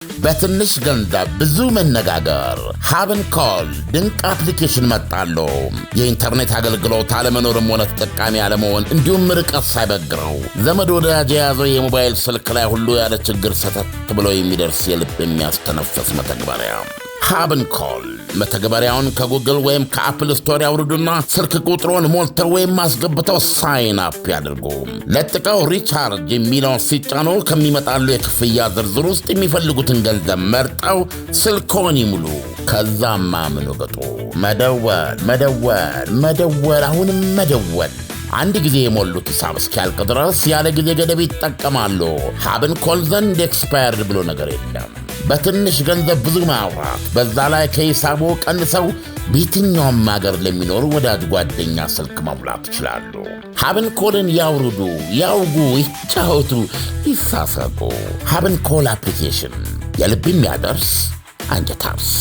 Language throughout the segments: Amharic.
በትንሽ ገንዘብ ብዙ መነጋገር ሀብን ኮል ድንቅ አፕሊኬሽን መጣሉ። የኢንተርኔት አገልግሎት አለመኖርም ሆነ ተጠቃሚ አለመሆን እንዲሁም ርቀት ሳይበግረው ዘመድ ወዳጅ የያዘው የሞባይል ስልክ ላይ ሁሉ ያለ ችግር ሰተት ብሎ የሚደርስ የልብ የሚያስተነፍስ መተግበሪያ ሀብን ኮል። መተግበሪያውን ከጉግል ወይም ከአፕል ስቶር ያውርዱና ስልክ ቁጥሮን ሞልተው ወይም አስገብተው ሳይን አፕ ያድርጉ። ለጥቀው ሪቻርጅ የሚለውን ሲጫኑ ከሚመጣሉ የክፍያ ዝርዝር ውስጥ የሚፈልጉትን ገንዘብ መርጠው ስልክዎን ይሙሉ። ከዛማ ምን ወገጡ መደወል አሁንም መደወል። አንድ ጊዜ የሞሉት ሂሳብ እስኪያልቅ ድረስ ያለ ጊዜ ገደብ ይጠቀማሉ። ሀብን ኮል ዘንድ ኤክስፓየርድ ብሎ ነገር የለም። በትንሽ ገንዘብ ብዙ ማውራት፣ በዛ ላይ ከሂሳቡ ቀንሰው በየትኛውም ሀገር ለሚኖሩ ወዳጅ ጓደኛ ስልክ መሙላት ይችላሉ። ሀብን ኮልን ያውርዱ፣ ያውጉ፣ ይጫወቱ፣ ይሳሰቁ። ሀብን ኮል አፕሊኬሽን የልብ የሚያደርስ አንጀት አርስ።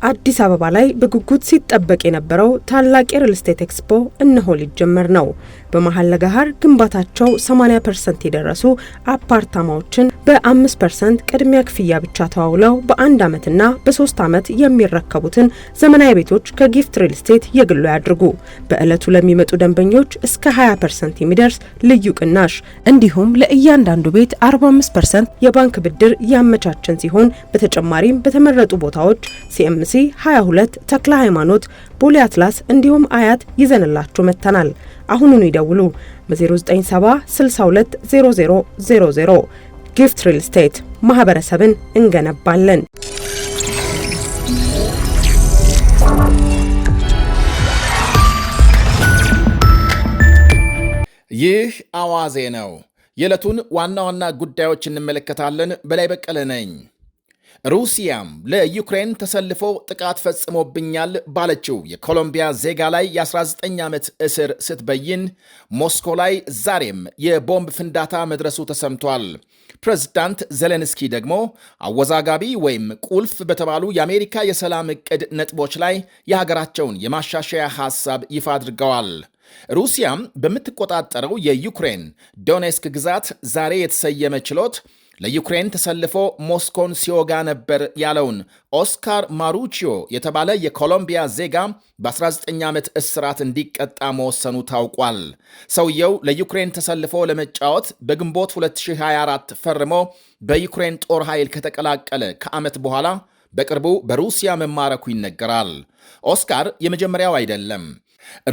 አዲስ አበባ ላይ በጉጉት ሲጠበቅ የነበረው ታላቅ የሪል ስቴት ኤክስፖ እነሆ ሊጀመር ነው። በመሃል ለገሃር ግንባታቸው 80% የደረሱ አፓርታማዎችን በ5% ቅድሚያ ክፍያ ብቻ ተዋውለው በ1 ዓመትና በ3 ዓመት የሚረከቡትን ዘመናዊ ቤቶች ከጊፍት ሪል ስቴት የግሉ ያድርጉ። በዕለቱ ለሚመጡ ደንበኞች እስከ 20% የሚደርስ ልዩ ቅናሽ እንዲሁም ለእያንዳንዱ ቤት 45% የባንክ ብድር ያመቻቸን ሲሆን በተጨማሪም በተመረጡ ቦታዎች ሲኤምሲ 22 ተክለ ሃይማኖት፣ ቦሌ አትላስ እንዲሁም አያት ይዘንላችሁ መተናል። አሁኑኑ ይደውሉ በ0970 62 0000። ጊፍት ሪል ስቴት ማህበረሰብን እንገነባለን። ይህ አዋዜ ነው። የዕለቱን ዋና ዋና ጉዳዮች እንመለከታለን። በላይ በቀለ ነኝ። ሩሲያም ለዩክሬን ተሰልፎ ጥቃት ፈጽሞብኛል ባለችው የኮሎምቢያ ዜጋ ላይ የ19 ዓመት እስር ስትበይን፣ ሞስኮ ላይ ዛሬም የቦምብ ፍንዳታ መድረሱ ተሰምቷል። ፕሬዝዳንት ዜሌንስኪ ደግሞ አወዛጋቢ ወይም ቁልፍ በተባሉ የአሜሪካ የሰላም ዕቅድ ነጥቦች ላይ የሀገራቸውን የማሻሻያ ሐሳብ ይፋ አድርገዋል። ሩሲያም በምትቆጣጠረው የዩክሬን ዶኔስክ ግዛት ዛሬ የተሰየመ ችሎት ለዩክሬን ተሰልፎ ሞስኮን ሲወጋ ነበር ያለውን ኦስካር ማሩቺዮ የተባለ የኮሎምቢያ ዜጋ በ19 ዓመት እስራት እንዲቀጣ መወሰኑ ታውቋል። ሰውየው ለዩክሬን ተሰልፎ ለመጫወት በግንቦት 2024 ፈርሞ በዩክሬን ጦር ኃይል ከተቀላቀለ ከዓመት በኋላ በቅርቡ በሩሲያ መማረኩ ይነገራል። ኦስካር የመጀመሪያው አይደለም።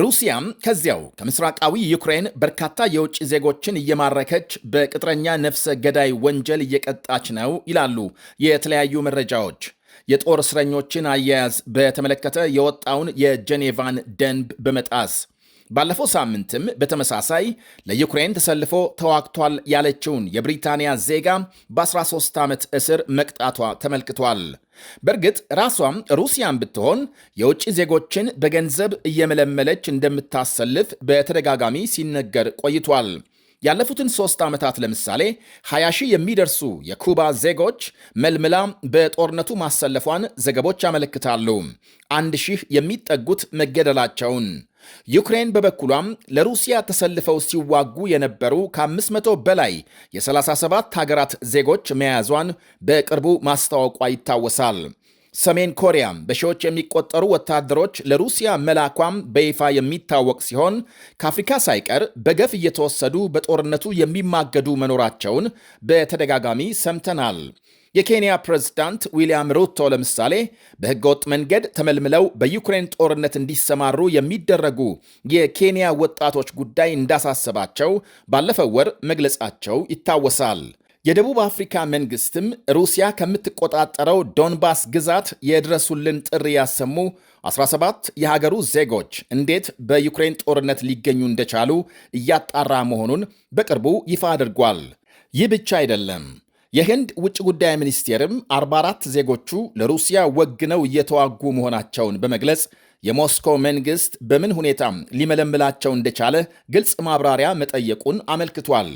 ሩሲያም ከዚያው ከምስራቃዊ ዩክሬን በርካታ የውጭ ዜጎችን እየማረከች በቅጥረኛ ነፍሰ ገዳይ ወንጀል እየቀጣች ነው ይላሉ የተለያዩ መረጃዎች። የጦር እስረኞችን አያያዝ በተመለከተ የወጣውን የጄኔቫን ደንብ በመጣስ ባለፈው ሳምንትም በተመሳሳይ ለዩክሬን ተሰልፎ ተዋግቷል ያለችውን የብሪታንያ ዜጋ በ13 ዓመት እስር መቅጣቷ ተመልክቷል። በእርግጥ ራሷም ሩሲያን ብትሆን የውጭ ዜጎችን በገንዘብ እየመለመለች እንደምታሰልፍ በተደጋጋሚ ሲነገር ቆይቷል። ያለፉትን 3 ዓመታት ለምሳሌ 20 ሺህ የሚደርሱ የኩባ ዜጎች መልምላ በጦርነቱ ማሰለፏን ዘገቦች ያመለክታሉ። 1 ሺህ የሚጠጉት መገደላቸውን። ዩክሬን በበኩሏም ለሩሲያ ተሰልፈው ሲዋጉ የነበሩ ከ500 በላይ የ37 ሀገራት ዜጎች መያዟን በቅርቡ ማስታወቋ ይታወሳል። ሰሜን ኮሪያም በሺዎች የሚቆጠሩ ወታደሮች ለሩሲያ መላኳም በይፋ የሚታወቅ ሲሆን ከአፍሪካ ሳይቀር በገፍ እየተወሰዱ በጦርነቱ የሚማገዱ መኖራቸውን በተደጋጋሚ ሰምተናል። የኬንያ ፕሬዝዳንት ዊልያም ሩቶ ለምሳሌ በሕገወጥ መንገድ ተመልምለው በዩክሬን ጦርነት እንዲሰማሩ የሚደረጉ የኬንያ ወጣቶች ጉዳይ እንዳሳሰባቸው ባለፈው ወር መግለጻቸው ይታወሳል። የደቡብ አፍሪካ መንግስትም ሩሲያ ከምትቆጣጠረው ዶንባስ ግዛት የድረሱልን ጥሪ ያሰሙ 17 የሀገሩ ዜጎች እንዴት በዩክሬን ጦርነት ሊገኙ እንደቻሉ እያጣራ መሆኑን በቅርቡ ይፋ አድርጓል። ይህ ብቻ አይደለም። የህንድ ውጭ ጉዳይ ሚኒስቴርም 44 ዜጎቹ ለሩሲያ ወግነው እየተዋጉ መሆናቸውን በመግለጽ የሞስኮ መንግስት በምን ሁኔታም ሊመለምላቸው እንደቻለ ግልጽ ማብራሪያ መጠየቁን አመልክቷል።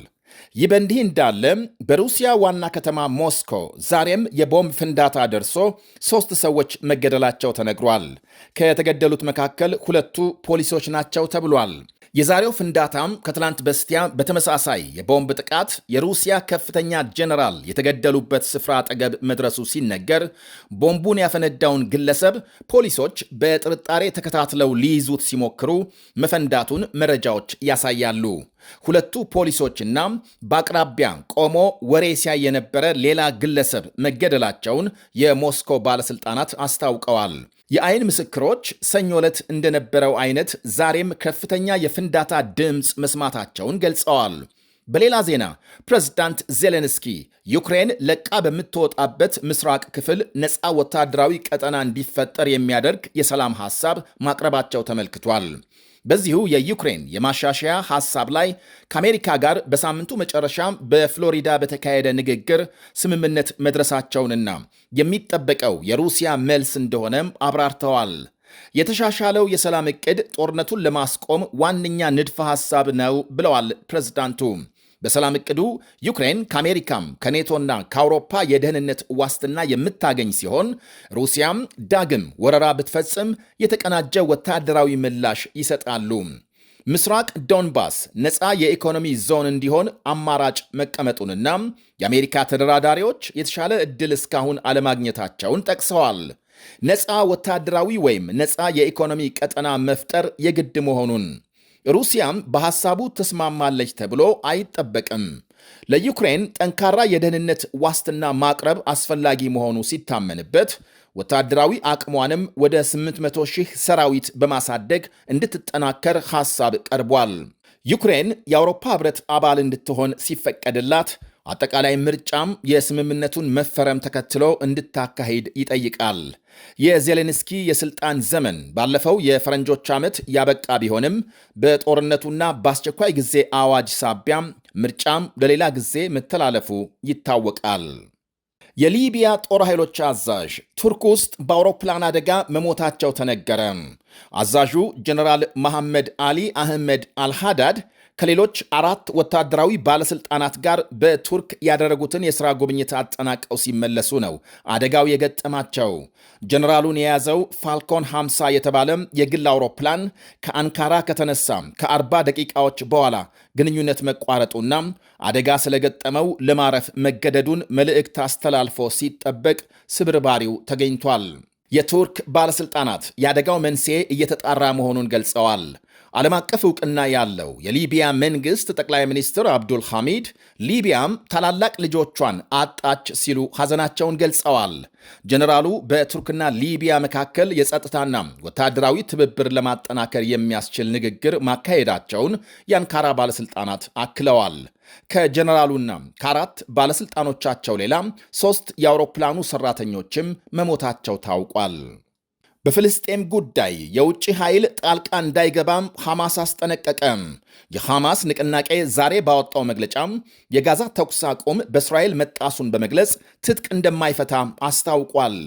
ይህ በእንዲህ እንዳለ በሩሲያ ዋና ከተማ ሞስኮ ዛሬም የቦምብ ፍንዳታ ደርሶ 3 ሰዎች መገደላቸው ተነግሯል። ከተገደሉት መካከል 2 ፖሊሶች ናቸው ተብሏል። የዛሬው ፍንዳታም ከትላንት በስቲያ በተመሳሳይ የቦምብ ጥቃት የሩሲያ ከፍተኛ ጀነራል የተገደሉበት ስፍራ አጠገብ መድረሱ ሲነገር ቦምቡን ያፈነዳውን ግለሰብ ፖሊሶች በጥርጣሬ ተከታትለው ሊይዙት ሲሞክሩ መፈንዳቱን መረጃዎች ያሳያሉ። ሁለቱ ፖሊሶችና በአቅራቢያ ቆሞ ወሬ ሲያይ የነበረ ሌላ ግለሰብ መገደላቸውን የሞስኮ ባለሥልጣናት አስታውቀዋል። የአይን ምስክሮች ሰኞ ዕለት እንደነበረው አይነት ዛሬም ከፍተኛ የፍንዳታ ድምፅ መስማታቸውን ገልጸዋል። በሌላ ዜና ፕሬዝዳንት ዜሌንስኪ ዩክሬን ለቃ በምትወጣበት ምስራቅ ክፍል ነፃ ወታደራዊ ቀጠና እንዲፈጠር የሚያደርግ የሰላም ሐሳብ ማቅረባቸው ተመልክቷል። በዚሁ የዩክሬን የማሻሻያ ሐሳብ ላይ ከአሜሪካ ጋር በሳምንቱ መጨረሻ በፍሎሪዳ በተካሄደ ንግግር ስምምነት መድረሳቸውንና የሚጠበቀው የሩሲያ መልስ እንደሆነም አብራርተዋል። የተሻሻለው የሰላም ዕቅድ ጦርነቱን ለማስቆም ዋነኛ ንድፈ ሐሳብ ነው ብለዋል ፕሬዝዳንቱ። በሰላም ዕቅዱ ዩክሬን ከአሜሪካም ከኔቶና ከአውሮፓ የደህንነት ዋስትና የምታገኝ ሲሆን ሩሲያም ዳግም ወረራ ብትፈጽም የተቀናጀ ወታደራዊ ምላሽ ይሰጣሉ። ምስራቅ ዶንባስ ነፃ የኢኮኖሚ ዞን እንዲሆን አማራጭ መቀመጡንና የአሜሪካ ተደራዳሪዎች የተሻለ ዕድል እስካሁን አለማግኘታቸውን ጠቅሰዋል። ነፃ ወታደራዊ ወይም ነፃ የኢኮኖሚ ቀጠና መፍጠር የግድ መሆኑን ሩሲያም በሐሳቡ ተስማማለች ተብሎ አይጠበቅም። ለዩክሬን ጠንካራ የደህንነት ዋስትና ማቅረብ አስፈላጊ መሆኑ ሲታመንበት ወታደራዊ አቅሟንም ወደ 800,000 ሰራዊት በማሳደግ እንድትጠናከር ሐሳብ ቀርቧል። ዩክሬን የአውሮፓ ሕብረት አባል እንድትሆን ሲፈቀድላት አጠቃላይ ምርጫም የስምምነቱን መፈረም ተከትሎ እንድታካሂድ ይጠይቃል። የዜሌንስኪ የስልጣን ዘመን ባለፈው የፈረንጆች ዓመት ያበቃ ቢሆንም በጦርነቱና በአስቸኳይ ጊዜ አዋጅ ሳቢያም ምርጫም ለሌላ ጊዜ መተላለፉ ይታወቃል። የሊቢያ ጦር ኃይሎች አዛዥ ቱርክ ውስጥ በአውሮፕላን አደጋ መሞታቸው ተነገረ። አዛዡ ጀነራል መሐመድ አሊ አህመድ አልሃዳድ ከሌሎች 4 ወታደራዊ ባለሥልጣናት ጋር በቱርክ ያደረጉትን የሥራ ጉብኝት አጠናቀው ሲመለሱ ነው አደጋው የገጠማቸው። ጀነራሉን የያዘው ፋልኮን 50 የተባለ የግል አውሮፕላን ከአንካራ ከተነሳ ከ40 ደቂቃዎች በኋላ ግንኙነት መቋረጡና አደጋ ስለገጠመው ለማረፍ መገደዱን መልእክት አስተላልፎ ሲጠበቅ ስብርባሪው ተገኝቷል። የቱርክ ባለሥልጣናት የአደጋው መንስኤ እየተጣራ መሆኑን ገልጸዋል። ዓለም አቀፍ ዕውቅና ያለው የሊቢያ መንግሥት ጠቅላይ ሚኒስትር አብዱል ሐሚድ ሊቢያም ታላላቅ ልጆቿን አጣች ሲሉ ሐዘናቸውን ገልጸዋል። ጀነራሉ በቱርክና ሊቢያ መካከል የጸጥታና ወታደራዊ ትብብር ለማጠናከር የሚያስችል ንግግር ማካሄዳቸውን የአንካራ ባለሥልጣናት አክለዋል። ከጀነራሉና ከ4 ባለሥልጣኖቻቸው ሌላ 3 የአውሮፕላኑ ሠራተኞችም መሞታቸው ታውቋል። በፍልስጤም ጉዳይ የውጭ ኃይል ጣልቃ እንዳይገባም ሐማስ አስጠነቀቀ። የሐማስ ንቅናቄ ዛሬ ባወጣው መግለጫም የጋዛ ተኩስ አቁም በእስራኤል መጣሱን በመግለጽ ትጥቅ እንደማይፈታ አስታውቋል።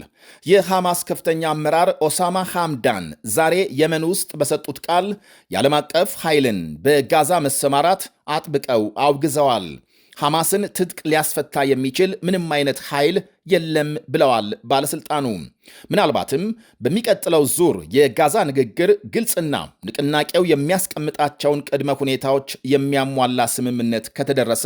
የሐማስ ከፍተኛ አመራር ኦሳማ ሐምዳን ዛሬ የመን ውስጥ በሰጡት ቃል የዓለም አቀፍ ኃይልን በጋዛ መሰማራት አጥብቀው አውግዘዋል። ሐማስን ትጥቅ ሊያስፈታ የሚችል ምንም አይነት ኃይል የለም ብለዋል ባለሥልጣኑ። ምናልባትም በሚቀጥለው ዙር የጋዛ ንግግር ግልጽና ንቅናቄው የሚያስቀምጣቸውን ቅድመ ሁኔታዎች የሚያሟላ ስምምነት ከተደረሰ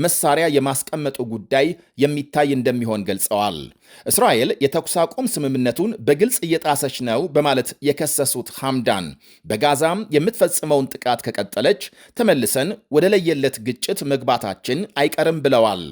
መሳሪያ የማስቀመጡ ጉዳይ የሚታይ እንደሚሆን ገልጸዋል። እስራኤል የተኩስ አቁም ስምምነቱን በግልጽ እየጣሰች ነው በማለት የከሰሱት ሐምዳን በጋዛም የምትፈጽመውን ጥቃት ከቀጠለች ተመልሰን ወደ ለየለት ግጭት መግባታችን አይቀርም ብለዋል።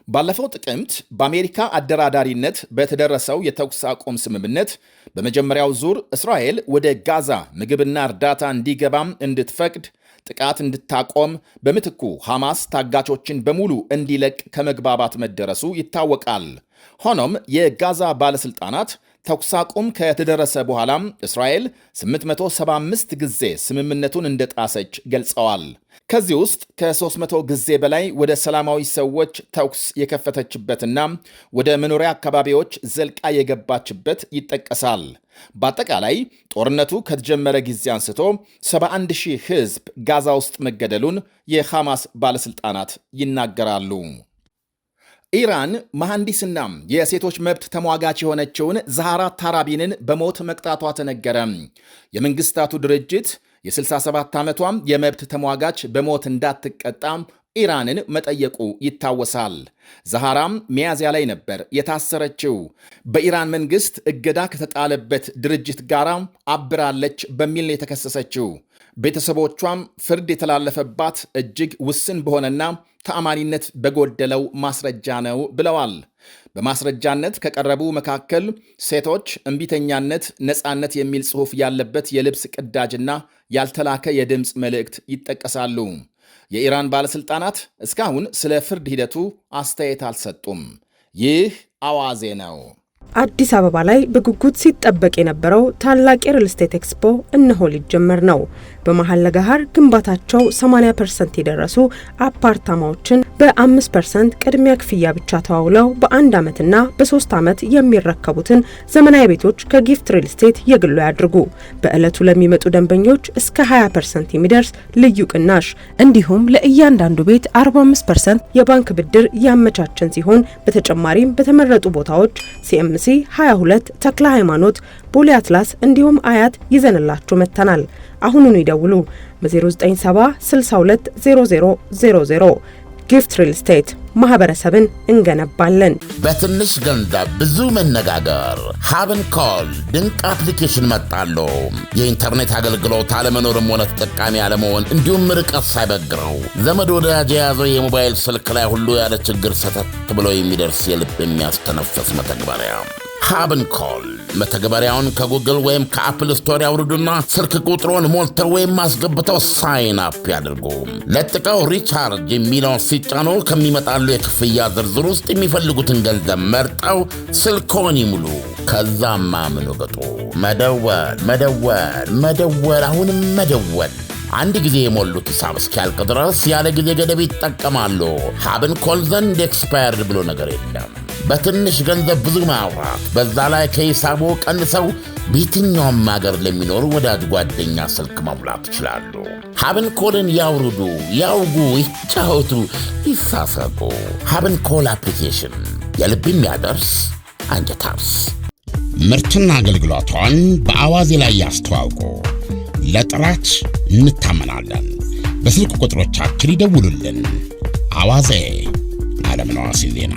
ባለፈው ጥቅምት በአሜሪካ አደራዳሪነት በተደረሰው የተኩስ አቁም ስምምነት በመጀመሪያው ዙር እስራኤል ወደ ጋዛ ምግብና እርዳታ እንዲገባም እንድትፈቅድ፣ ጥቃት እንድታቆም፣ በምትኩ ሐማስ ታጋቾችን በሙሉ እንዲለቅ ከመግባባት መደረሱ ይታወቃል። ሆኖም የጋዛ ባለሥልጣናት ተኩስ አቁም ከተደረሰ በኋላም እስራኤል 875 ጊዜ ስምምነቱን እንደጣሰች ገልጸዋል። ከዚህ ውስጥ ከ300 ጊዜ በላይ ወደ ሰላማዊ ሰዎች ተኩስ የከፈተችበትና ወደ መኖሪያ አካባቢዎች ዘልቃ የገባችበት ይጠቀሳል። በአጠቃላይ ጦርነቱ ከተጀመረ ጊዜ አንስቶ 71,000 ሕዝብ ጋዛ ውስጥ መገደሉን የሐማስ ባለሥልጣናት ይናገራሉ። ኢራን መሐንዲስና የሴቶች መብት ተሟጋች የሆነችውን ዛሃራ ታራቢንን በሞት መቅጣቷ ተነገረ። የመንግስታቱ ድርጅት የ67 ዓመቷም የመብት ተሟጋች በሞት እንዳትቀጣም ኢራንን መጠየቁ ይታወሳል። ዛሃራም ሚያዝያ ላይ ነበር የታሰረችው። በኢራን መንግሥት እገዳ ከተጣለበት ድርጅት ጋር አብራለች በሚል ነው የተከሰሰችው። ቤተሰቦቿም ፍርድ የተላለፈባት እጅግ ውስን በሆነና ተአማኒነት በጎደለው ማስረጃ ነው ብለዋል። በማስረጃነት ከቀረቡ መካከል ሴቶች እምቢተኛነት፣ ነፃነት የሚል ጽሑፍ ያለበት የልብስ ቅዳጅና ያልተላከ የድምፅ መልእክት ይጠቀሳሉ። የኢራን ባለሥልጣናት እስካሁን ስለ ፍርድ ሂደቱ አስተያየት አልሰጡም። ይህ አዋዜ ነው። አዲስ አበባ ላይ በጉጉት ሲጠበቅ የነበረው ታላቅ የሪል ስቴት ኤክስፖ እነሆ ሊጀመር ነው። በመሃል ለገሃር ግንባታቸው 80% የደረሱ አፓርታማዎችን በ5% ቅድሚያ ክፍያ ብቻ ተዋውለው በ1 ዓመትና በ3 ዓመት የሚረከቡትን ዘመናዊ ቤቶች ከጊፍት ሪል ስቴት የግሉ ያድርጉ። በዕለቱ ለሚመጡ ደንበኞች እስከ 20% የሚደርስ ልዩ ቅናሽ እንዲሁም ለእያንዳንዱ ቤት 45% የባንክ ብድር ያመቻቸን ሲሆን በተጨማሪም በተመረጡ ቦታዎች ሲኤምሲ 22 ተክለ ሃይማኖት፣ ቦሌ አትላስ እንዲሁም አያት ይዘንላችሁ መጥተናል። አሁኑኑ ይደውሉ በ0970 62 0000። ጊፍት ሪል ስቴት ማህበረሰብን እንገነባለን። በትንሽ ገንዘብ ብዙ መነጋገር። ሀብን ኮል ድንቅ አፕሊኬሽን መጣሉ። የኢንተርኔት አገልግሎት አለመኖርም ሆነ ተጠቃሚ አለመሆን እንዲሁም ርቀት ሳይበግረው ዘመድ ወዳጅ የያዘው የሞባይል ስልክ ላይ ሁሉ ያለ ችግር ሰተት ብሎ የሚደርስ የልብ የሚያስተነፍስ መተግበሪያ ሀብን ኮል። መተግበሪያውን ከጉግል ወይም ከአፕል ስቶር ያውርዱና ስልክ ቁጥሮን ሞልተው ወይም አስገብተው ሳይን አፕ ያድርጉ። ለጥቀው ሪቻርጅ የሚለውን ሲጫኑ ከሚመጣሉ የክፍያ ዝርዝር ውስጥ የሚፈልጉትን ገንዘብ መርጠው ስልክዎን ይሙሉ። ከዛም ማምኑ ገጡ። መደወል፣ አሁንም መደወል። አንድ ጊዜ የሞሉት ሂሳብ እስኪያልቅ ድረስ ያለ ጊዜ ገደብ ይጠቀማሉ። ሀብን ኮል ዘንድ ኤክስፓየርድ ብሎ ነገር የለም። በትንሽ ገንዘብ ብዙ ማውራት፣ በዛ ላይ ከሂሳቡ ቀንሰው በየትኛውም ሀገር ለሚኖሩ ወዳጅ ጓደኛ ስልክ መሙላት ይችላሉ። ሀብን ኮልን ያውርዱ፣ ያውጉ፣ ይጫወቱ፣ ይሳሰቁ። ሀብን ኮል አፕሊኬሽን የልብ የሚያደርስ አንጀት አርስ። ምርትና አገልግሎቷን በአዋዜ ላይ ያስተዋውቁ። ለጥራች እንታመናለን። በስልክ ቁጥሮቻችን ይደውሉልን። አዋዜ ዓለምነህ ዋሴ ዜና